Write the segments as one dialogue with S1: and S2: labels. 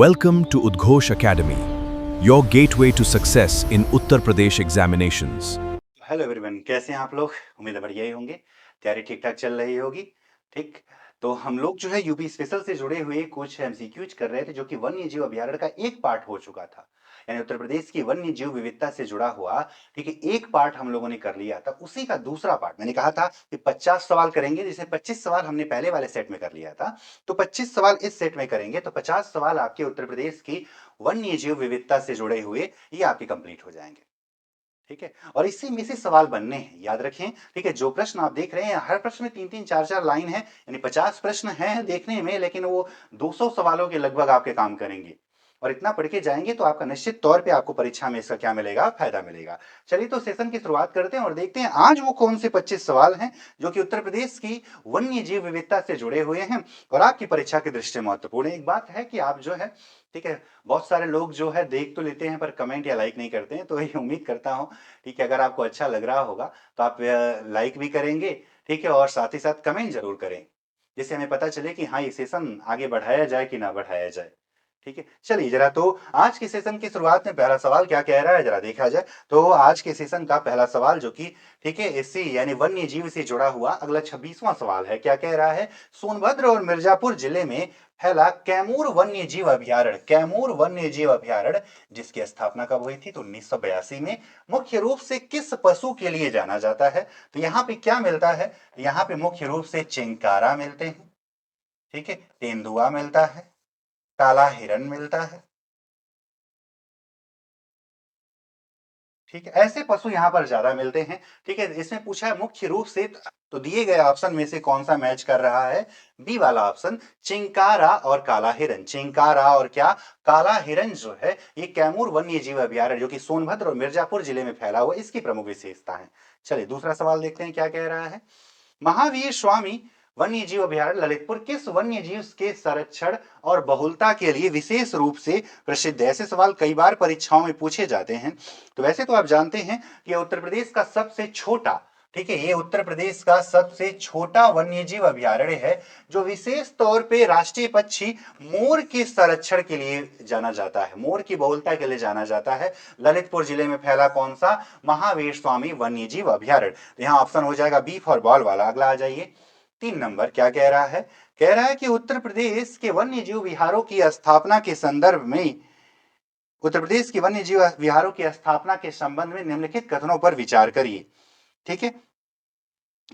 S1: Welcome to Udghosh Academy, your gateway to success in Uttar Pradesh examinations.
S2: Hello everyone, कैसे हैं आप लोग? उम्मीद है बढ़िया ही होंगे। तैयारी ठीक ठाक चल रही होगी। ठीक, तो हम लोग जो है यूपी स्पेशल से जुड़े हुए कुछ एमसीक्यूज कर रहे थे, जो कि वन्य जीव अभयारण्य का एक पार्ट हो चुका था। यानी उत्तर प्रदेश की वन्य जीव विविधता से जुड़ा हुआ, ठीक है, एक पार्ट हम लोगों ने कर लिया था। उसी का दूसरा पार्ट मैंने कहा था कि 50 सवाल करेंगे, जिसे 25 सवाल हमने पहले वाले सेट में कर लिया था, तो 25 सवाल इस सेट में करेंगे, तो 50 सवाल आपके उत्तर प्रदेश की वन्य जीव विविधता से जुड़े हुए ये आपके कंप्लीट हो जाएंगे। ठीक है, और इसी में से सवाल बनने हैं, याद रखें। ठीक है, जो प्रश्न आप देख रहे हैं, हर प्रश्न में 3-3 4-4 लाइन है, यानी 50 प्रश्न हैं देखने में, लेकिन वो 200 सवालों के लगभग आपके काम करेंगे। और इतना पढ़ के जाएंगे तो आपका निश्चित तौर पे आपको परीक्षा में इसका क्या मिलेगा, फायदा मिलेगा। चलिए तो सेशन की शुरुआत करते हैं और देखते हैं आज वो कौन से 25 सवाल हैं जो कि उत्तर प्रदेश की वन्य जीव विविधता से जुड़े हुए हैं और आपकी परीक्षा की दृष्टि से महत्वपूर्ण है। एक बात है कि आप जो है, ठीक है, बहुत सारे लोग जो है देख तो लेते हैं पर कमेंट या लाइक नहीं करते हैं, तो ये उम्मीद करता हूं, ठीक है, अगर आपको अच्छा लग रहा होगा तो आप लाइक भी करेंगे, ठीक है, और साथ ही साथ कमेंट जरूर करें, जिससे हमें पता चले कि हाँ, ये सेशन आगे बढ़ाया जाए कि ना बढ़ाया जाए। ठीक है, चलिए जरा तो आज के सेशन की शुरुआत में पहला सवाल क्या कह रहा है जरा देखा जाए। तो आज के सेशन का पहला सवाल जो कि, ठीक है, इससे यानी वन्य जीव से जुड़ा हुआ अगला 26वां सवाल है। क्या कह रहा है? सोनभद्र और मिर्जापुर जिले में फैला कैमूर वन्य जीव अभयारण्य, कैमूर वन्य जीव अभयारण्य, जिसकी स्थापना कब हुई थी? तो 1982 में। मुख्य रूप से किस पशु के लिए जाना जाता है? तो यहाँ पे क्या मिलता है? यहाँ पे मुख्य रूप से चिंकारा मिलते हैं, ठीक है, तेंदुआ मिलता है, काला हिरन मिलता है, ठीक है, ऐसे पशु यहाँ पर ज्यादा मिलते हैं। ठीक है, इसमें पूछा है मुख्य रूप से, तो दिए गए ऑप्शन में से कौन सा मैच कर रहा है? बी वाला ऑप्शन, चिंकारा और काला हिरन। चिंकारा और क्या? काला हिरन जो है, ये कैमूर वन्य जीव अभयारण्य जो कि सोनभद्र और मिर्जापुर जिले में फैला हुआ, इसकी प्रमुख विशेषता है। चलिए दूसरा सवाल देखते हैं क्या कह रहा है। महावीर स्वामी वन्य जीव अभयारण्य ललितपुर किस वन्य जीव के संरक्षण और बहुलता के लिए विशेष रूप से प्रसिद्ध है? ऐसे सवाल कई बार परीक्षाओं में पूछे जाते हैं। तो वैसे तो आप जानते हैं कि उत्तर प्रदेश का सबसे छोटा, ठीक है, ये उत्तर प्रदेश का सबसे छोटा वन्य जीव अभयारण्य है, जो विशेष तौर पे राष्ट्रीय पक्षी मोर के संरक्षण के लिए जाना जाता है, मोर की बहुलता के लिए जाना जाता है। ललितपुर जिले में फैला कौन सा? महावीर स्वामी वन्य जीव अभयारण्य। तो यहाँ ऑप्शन हो जाएगा बी फॉर बॉल वाला। अगला आ जाइए, 3 नंबर। क्या कह रहा है? कह रहा है कि उत्तर प्रदेश के वन्य जीव विहारों की स्थापना के संदर्भ में, उत्तर प्रदेश के वन्य जीव विहारों की स्थापना के संबंध में निम्नलिखित कथनों पर विचार करिए। ठीक है,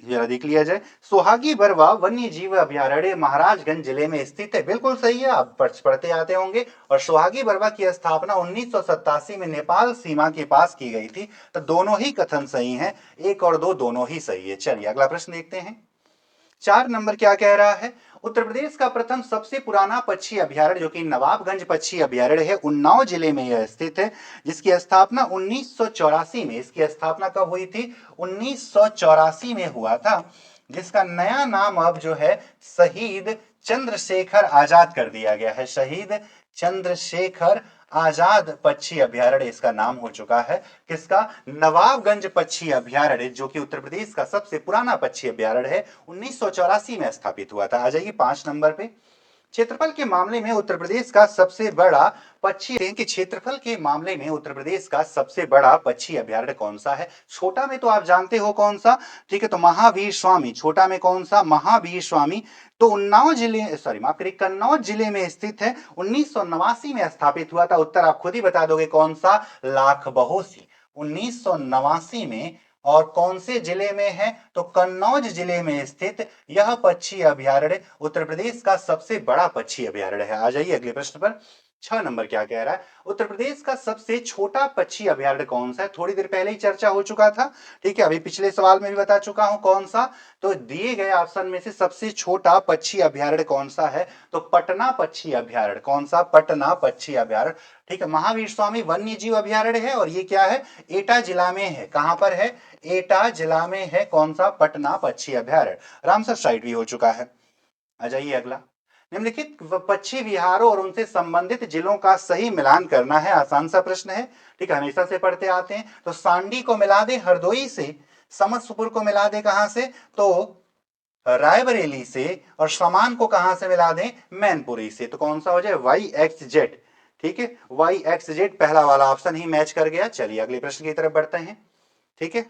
S2: जरा देख लिया जाए। सोहागी बरवा वन्य जीव अभयारण्य महाराजगंज जिले में स्थित है। बिल्कुल सही है, आप पढ़ते आते होंगे। और सोहागी बरवा की स्थापना 1987 में नेपाल सीमा के पास की गई थी। तो दोनों ही कथन सही हैं, 1 और 2 दोनों ही सही है। चलिए अगला प्रश्न देखते हैं। 4 नंबर क्या कह रहा है? उत्तर प्रदेश का प्रथम सबसे पुराना पक्षी अभयारण्य जो कि नवाबगंज पक्षी अभयारण्य है, उन्नाव जिले में यह स्थित है, जिसकी स्थापना 1984 में, इसकी स्थापना कब हुई थी? 1984 में हुआ था, जिसका नया नाम अब जो है शहीद चंद्रशेखर आजाद कर दिया गया है। शहीद चंद्रशेखर आजाद पक्षी अभयारण्य इसका नाम हो चुका है। किसका? नवाबगंज पक्षी अभयारण्य, जो कि उत्तर प्रदेश का सबसे पुराना पक्षी अभयारण्य है, 1984 में स्थापित हुआ था। आ जाइए 5 नंबर पे। क्षेत्रफल के मामले में उत्तर प्रदेश का सबसे बड़ा पक्षी, के क्षेत्रफल के मामले में उत्तर प्रदेश का सबसे बड़ा पक्षी अभयारण्य कौन सा है? छोटा में तो आप जानते हो कौन सा, ठीक है, तो महावीर स्वामी। छोटा में कौन सा? महावीर स्वामी। तो उन्नाव जिले, सॉरी माफ करिए, कन्नौज जिले में स्थित है, 1989 में स्थापित हुआ था। उत्तर आप खुद ही बता दोगे कौन सा? लाख बहोसी, 1989 में। और कौन से जिले में है? तो कन्नौज जिले में स्थित यह पक्षी अभयारण्य उत्तर प्रदेश का सबसे बड़ा पक्षी अभयारण्य है। आ जाइए अगले प्रश्न पर। 6 नंबर क्या कह रहा है? उत्तर प्रदेश का सबसे छोटा पक्षी अभयारण्य कौन सा है? थोड़ी देर पहले ही चर्चा हो चुका था, ठीक है, अभी पिछले सवाल में भी बता चुका हूं कौन सा। तो दिए गए ऑप्शन में से सबसे छोटा पक्षी अभयारण्य कौन सा है? तो पटना पक्षी अभयारण्य। कौन सा? पटना पक्षी अभयारण्य, ठीक है। महावीर स्वामी वन्य जीव अभयारण्य है और ये क्या है? एटा जिला में है। कहां पर है? एटा जिला में है। कौन सा? पटना पक्षी अभयारण्य। रामसर साइट भी हो चुका है। आ जाइए अगला। निम्नलिखित पक्षी विहारों और उनसे संबंधित जिलों का सही मिलान करना है। आसान सा प्रश्न है, ठीक है, हमेशा से पढ़ते आते हैं। तो सांडी को मिला दे हरदोई से, समस्तीपुर को मिला दे कहां से? तो रायबरेली से और सामान को कहां से मिला दें, मैनपुरी से, तो कौन सा हो जाए, YXZ। ठीक है, YXZ पहला वाला ऑप्शन ही मैच कर गया। चलिए अगले प्रश्न की तरफ बढ़ते हैं। ठीक है,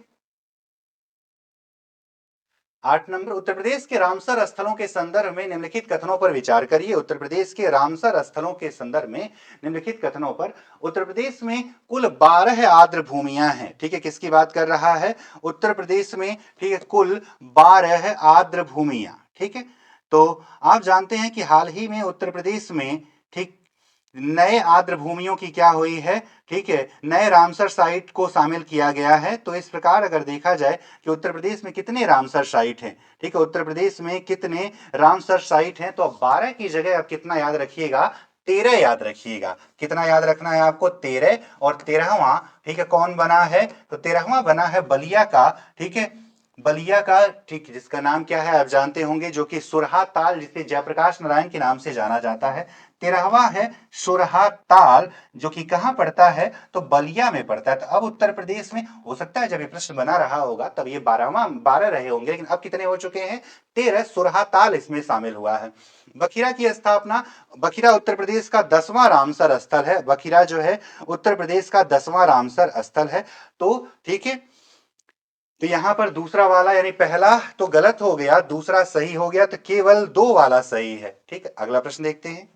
S2: 8 नंबर, उत्तर प्रदेश के रामसर स्थलों के संदर्भ में निम्नलिखित कथनों पर विचार करिए। उत्तर प्रदेश के रामसर स्थलों के संदर्भ में निम्नलिखित कथनों पर, उत्तर प्रदेश में कुल 12 आर्द्र भूमियां हैं। ठीक है, किसकी बात कर रहा है, उत्तर प्रदेश में। ठीक है, कुल 12 आर्द्र भूमियां। ठीक है, तो आप जानते हैं कि हाल ही में उत्तर प्रदेश में, ठीक, नए आर्द्र भूमियों की क्या हुई है, ठीक है, नए रामसर साइट को शामिल किया गया है। तो इस प्रकार अगर देखा जाए कि उत्तर प्रदेश में कितने रामसर साइट हैं, ठीक है, उत्तर प्रदेश में कितने रामसर साइट हैं, तो अब 12 की जगह आप कितना याद रखिएगा, 13 याद रखिएगा। कितना याद रखना है आपको, 13। और 13वां, ठीक है, कौन बना है, तो 13वां बना है बलिया का। ठीक है, बलिया का, ठीक, जिसका नाम क्या है आप जानते होंगे, जो कि सुरहा ताल, जिसे जयप्रकाश नारायण के नाम से जाना जाता है। 13वां है सुरहा ताल, जो कि कहां पड़ता है, तो बलिया में पड़ता है। तो अब उत्तर प्रदेश में हो सकता है जब ये प्रश्न बना रहा होगा तब ये 12 रहे होंगे, लेकिन अब कितने हो चुके हैं, 13। सुरहा ताल इसमें शामिल हुआ है। बखिरा की स्थापना, बखिरा उत्तर प्रदेश का 10वां रामसर स्थल है। बखिरा जो है उत्तर प्रदेश का 10वां रामसर स्थल है। तो ठीक है, तो यहां पर दूसरा वाला यानी पहला तो गलत हो गया, दूसरा सही हो गया, तो केवल 2 वाला सही है। ठीक है, अगला प्रश्न देखते हैं।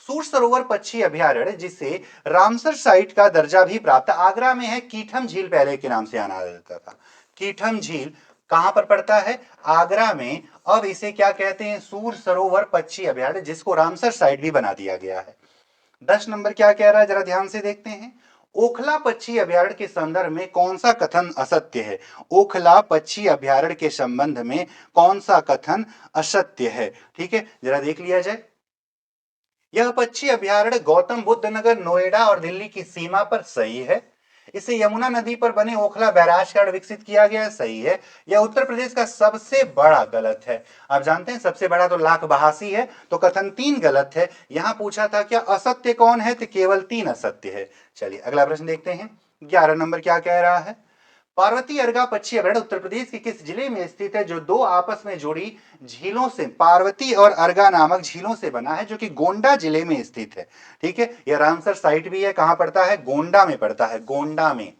S2: सूर सरोवर पक्षी अभयारण्य, जिसे रामसर साइट का दर्जा भी प्राप्त, आगरा में है। कीठम झील पहले के नाम से आना जाता था। कीठम झील कहां पर पड़ता है, आगरा में। अब इसे क्या कहते हैं, सूर सरोवर पक्षी अभयारण्य, जिसको रामसर साइट भी बना दिया गया है। 10 नंबर क्या कह रहा है, जरा ध्यान से देखते हैं। ओखला पक्षी अभयारण्य के संदर्भ में कौन सा कथन असत्य है। ओखला पक्षी अभयारण्य के संबंध में कौन सा कथन असत्य है, ठीक है, जरा देख लिया जाए। यह पक्षी अभयारण्य गौतम बुद्ध नगर, नोएडा और दिल्ली की सीमा पर सही है। इसे यमुना नदी पर बने ओखला बैराज कारण विकसित किया गया, सही है। यह उत्तर प्रदेश का सबसे बड़ा, गलत है। आप जानते हैं सबसे बड़ा तो लाख बहासी है, तो कथन 3 गलत है। यहां पूछा था क्या असत्य कौन है, तो केवल 3 असत्य है। चलिए अगला प्रश्न देखते हैं। 11 नंबर क्या कह रहा है, पार्वती अर्गा पक्षी अभयारण्य उत्तर प्रदेश के किस जिले में स्थित है, जो 2 आपस में जुड़ी झीलों से, पार्वती और अर्गा नामक झीलों से बना है, जो कि गोंडा जिले में स्थित है। ठीक है, यह रामसर साइट भी है, कहां पड़ता है, गोंडा में पड़ता है, गोंडा में।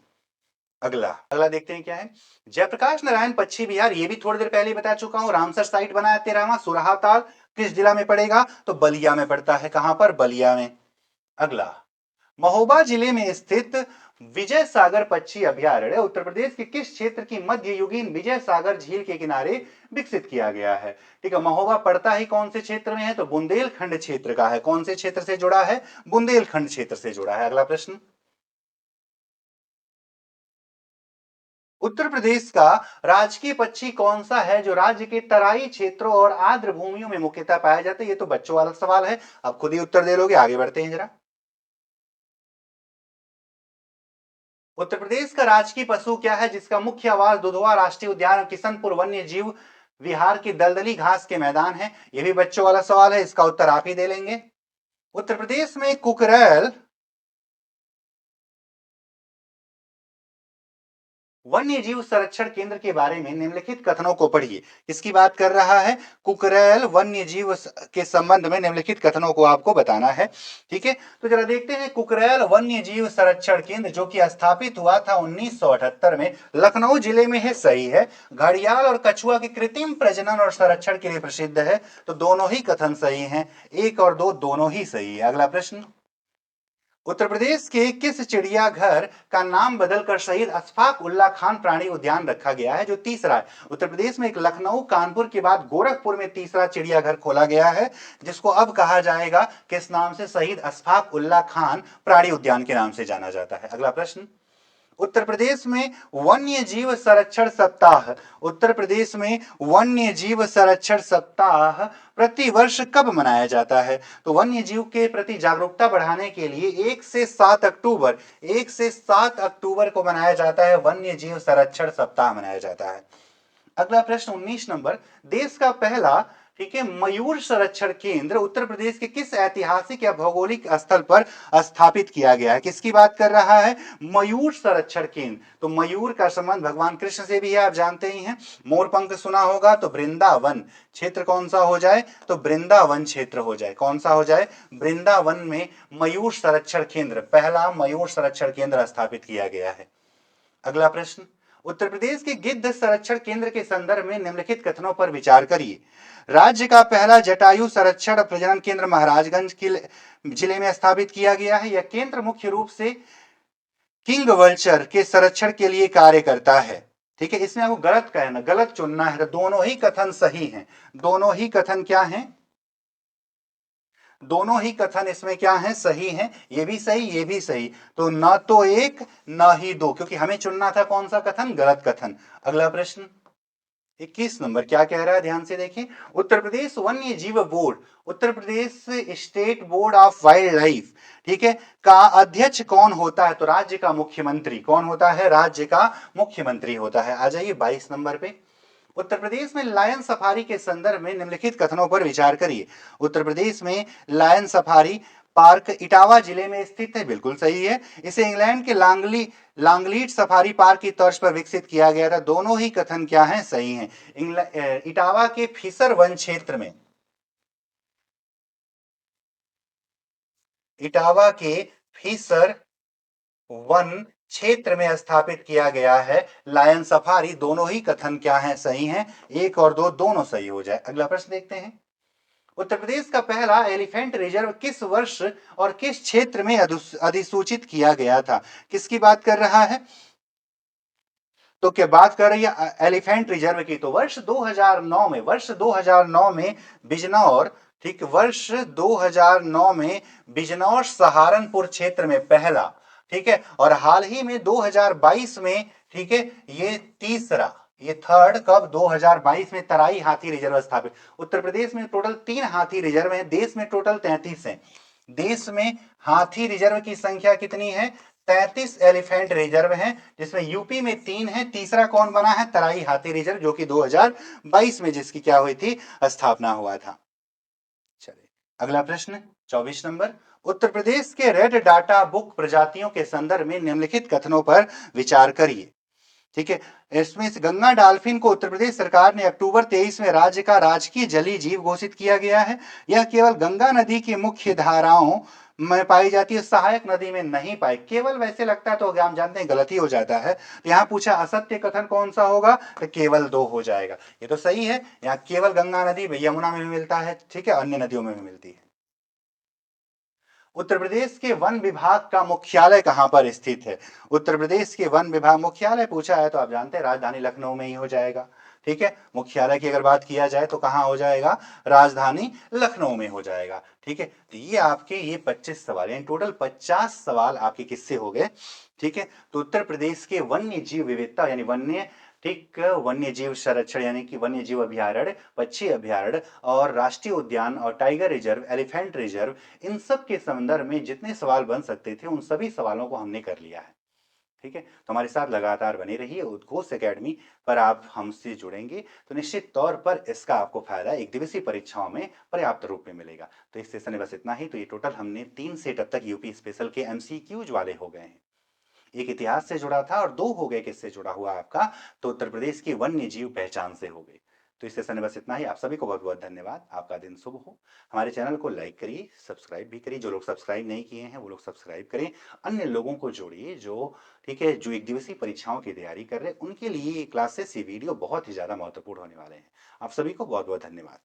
S2: अगला अगला देखते हैं क्या है। जयप्रकाश नारायण पक्षी विहार, ये भी थोड़ी देर पहले बता चुका हूं, रामसर साइट बना है 13वां। सुरहाताल किस जिला में पड़ेगा, तो बलिया में पड़ता है, कहां पर, बलिया में। अगला, महोबा जिले में स्थित विजय सागर पक्षी अभयारण्य उत्तर प्रदेश के किस क्षेत्र की मध्ययुगीन विजय सागर झील के किनारे विकसित किया गया है। ठीक है, महोबा पड़ता ही कौन से क्षेत्र में है, तो बुंदेलखंड क्षेत्र का है। कौन से क्षेत्र से जुड़ा है, बुंदेलखंड क्षेत्र से जुड़ा है। अगला प्रश्न, उत्तर प्रदेश का राजकीय पक्षी कौन सा है, जो राज्य के तराई क्षेत्रों और आर्द्र भूमियों में मुख्यतः पाया जाता है। ये तो बच्चों वाला सवाल है, अब खुद ही उत्तर दे लोगे। आगे बढ़ते हैं जरा। उत्तर प्रदेश का राजकीय पशु क्या है, जिसका मुख्य आवास दुधवा राष्ट्रीय उद्यान, किशनपुर वन्य जीव विहार की दलदली घास के मैदान है। यह भी बच्चों वाला सवाल है, इसका उत्तर आप ही दे लेंगे। उत्तर प्रदेश में कुकरैल वन्य जीव संरक्षण केंद्र के बारे में निम्नलिखित कथनों को पढ़िए। किसकी बात कर रहा है, कुकरैल वन्य जीव के संबंध में निम्नलिखित कथनों को आपको बताना है। ठीक है, तो जरा देखते हैं। कुकरैल वन्य जीव संरक्षण केंद्र, जो कि स्थापित हुआ था 1978 में, लखनऊ जिले में है, सही है। घड़ियाल और कछुआ के कृत्रिम प्रजनन और संरक्षण के लिए प्रसिद्ध है, तो दोनों ही कथन सही हैं, 1 और 2 दोनों ही सही है। अगला प्रश्न, उत्तर प्रदेश के किस चिड़ियाघर का नाम बदलकर शहीद अशफाक उल्ला खान प्राणी उद्यान रखा गया है, जो तीसरा है। उत्तर प्रदेश में एक लखनऊ, कानपुर के बाद गोरखपुर में तीसरा चिड़ियाघर खोला गया है, जिसको अब कहा जाएगा किस नाम से, शहीद अशफाक उल्ला खान प्राणी उद्यान के नाम से जाना जाता है। अगला प्रश्न, उत्तर प्रदेश में वन्य जीव संरक्षण सप्ताह, उत्तर प्रदेश में वन्य जीव संरक्षण सप्ताह प्रति वर्ष कब मनाया जाता है, तो वन्य जीव के प्रति जागरूकता बढ़ाने के लिए 1 से 7 अक्टूबर, 1 से 7 अक्टूबर को मनाया जाता है, वन्य जीव संरक्षण सप्ताह मनाया जाता है। अगला प्रश्न 19 नंबर, देश का पहला ठीक है, मयूर संरक्षण केंद्र उत्तर प्रदेश के किस ऐतिहासिक या भौगोलिक स्थल पर स्थापित किया गया है? किसकी बात कर रहा है? मयूर संरक्षण केंद्र। तो मयूर का संबंध भगवान कृष्ण से भी है, आप जानते ही हैं। मोरपंख सुना होगा, तो वृंदावन क्षेत्र कौन सा हो जाए? तो वृंदावन क्षेत्र हो जाए। कौन सा हो जाए? वृंदावन में मयूर संरक्षण केंद्र, पहला मयूर संरक्षण केंद्र स्थापित किया गया है। अगला प्रश्न, उत्तर प्रदेश के गिद्ध संरक्षण केंद्र के संदर्भ में निम्नलिखित कथनों पर विचार करिए। राज्य का पहला जटायु संरक्षण प्रजनन केंद्र महाराजगंज जिले में स्थापित किया गया है। यह केंद्र मुख्य रूप से किंग वल्चर के संरक्षण के लिए कार्य करता है। ठीक है, इसमें आपको गलत कहना, गलत चुनना है। दोनों ही कथन सही हैं। दोनों ही कथन क्या हैं? दोनों ही कथन इसमें क्या है? सही हैं। ये भी सही, ये भी सही। तो ना तो एक ना ही दो, क्योंकि हमें चुनना था कौन सा कथन? गलत कथन। अगला प्रश्न 21 नंबर क्या कह रहा है, ध्यान से देखें। उत्तर प्रदेश वन्य जीव board, Uttar Pradesh state board of wild life, ठीक है, का अध्यक्ष कौन होता है? तो राज्य का मुख्यमंत्री। कौन होता है? राज्य का मुख्यमंत्री होता है। आ जाइए 22 नंबर पे। उत्तर प्रदेश में लायन सफारी के संदर्भ में निम्नलिखित कथनों पर विचार करिए। उत्तर प्रदेश में लायन सफारी पार्क इटावा जिले में स्थित है, बिल्कुल सही है। इसे इंग्लैंड के लॉन्गलीट सफारी पार्क की तर्ज पर विकसित किया गया था। दोनों ही कथन क्या हैं? सही हैं। इटावा के फिशर वन क्षेत्र में, इटावा के फिशर वन क्षेत्र में स्थापित किया गया है लायन सफारी। दोनों ही कथन क्या हैं? सही हैं। एक और दो दोनों सही हो जाए। अगला प्रश्न देखते हैं। उत्तर प्रदेश का पहला एलिफेंट रिजर्व किस वर्ष और किस क्षेत्र में अधिसूचित किया गया था? किसकी बात कर रहा है? तो क्या बात कर रही है एलिफेंट रिजर्व की? तो वर्ष 2009 में, वर्ष 2009 में बिजनौर, ठीक, वर्ष 2009 में बिजनौर सहारनपुर क्षेत्र में पहला, ठीक है, और हाल ही में 2022 में, ठीक है, ये तीसरा, ये थर्ड कब? 2022 में तराई हाथी रिजर्व स्थापित। उत्तर प्रदेश में टोटल 3 हाथी रिजर्व हैं, देश में टोटल 33 हैं। देश में हाथी रिजर्व की संख्या कितनी है? 33 एलिफेंट रिजर्व हैं, जिसमें यूपी में 3 है। तीसरा कौन बना है? तराई हाथी रिजर्व, जो कि 2022 में जिसकी क्या हुई थी? स्थापना हुआ था। चलिए अगला प्रश्न 24 नंबर। उत्तर प्रदेश के रेड डाटा बुक प्रजातियों के संदर्भ में निम्नलिखित कथनों पर विचार करिए। ठीक है, इसमें से गंगा डॉल्फिन को उत्तर प्रदेश सरकार ने अक्टूबर 23 में राज्य का राजकीय जलीय जीव घोषित किया गया है। यह केवल गंगा नदी की मुख्य धाराओं में पाई जाती है, सहायक नदी में नहीं पाई। केवल वैसे लगता है तो हम जानते हैं गलत ही हो जाता है। तो यहाँ पूछा असत्य कथन कौन सा होगा? तो केवल 2 हो जाएगा। ये तो सही है, यहाँ केवल गंगा नदी यमुना में भी मिलता है, ठीक है, अन्य नदियों में भी मिलती है। उत्तर प्रदेश के वन विभाग का मुख्यालय कहां पर स्थित है? उत्तर प्रदेश के वन विभाग मुख्यालय पूछा है तो आप जानते हैं राजधानी लखनऊ में ही हो जाएगा। ठीक है, मुख्यालय की अगर बात किया जाए तो कहां हो जाएगा? राजधानी लखनऊ में हो जाएगा। ठीक है, तो ये आपके ये 25 सवाल, यानी टोटल 50 सवाल आपके किससे हो गए? ठीक है, तो उत्तर प्रदेश के वन्य जीव विविधता यानी वन्य, ठीक, वन्य जीव संरक्षण यानी कि वन्य जीव अभ्यारण्य, पक्षी अभ्यारण्य और राष्ट्रीय उद्यान और टाइगर रिजर्व, एलिफेंट रिजर्व, इन सब के संदर्भ में जितने सवाल बन सकते थे उन सभी सवालों को हमने कर लिया है। ठीक है, तो हमारे साथ लगातार बने रहिए। उद्घोष एकेडमी पर आप हमसे जुड़ेंगे तो निश्चित तौर पर इसका आपको फायदा एक दिवसीय परीक्षाओं में पर्याप्त रूप में मिलेगा। तो इस सेशन में बस इतना ही। तो ये टोटल हमने 3 सेट अब तक यूपी स्पेशल के एमसीक्यूज वाले हो गए हैं। एक इतिहास से जुड़ा था और 2 हो गए किससे जुड़ा हुआ आपका? तो उत्तर प्रदेश की वन्य जीव पहचान से हो गए। तो इस सेशन में बस इतना ही। आप सभी को बहुत बहुत धन्यवाद। आपका दिन शुभ हो। हमारे चैनल को लाइक करिए, सब्सक्राइब भी करिए। जो लोग सब्सक्राइब नहीं किए हैं वो लोग सब्सक्राइब करें। अन्य लोगों को जोड़िए जो, ठीक है, जो एक दिवसीय परीक्षाओं की तैयारी कर रहे हैं, उनके लिए ये क्लासेस, ये वीडियो बहुत ही ज़्यादा महत्वपूर्ण होने वाले हैं। आप सभी को बहुत बहुत धन्यवाद।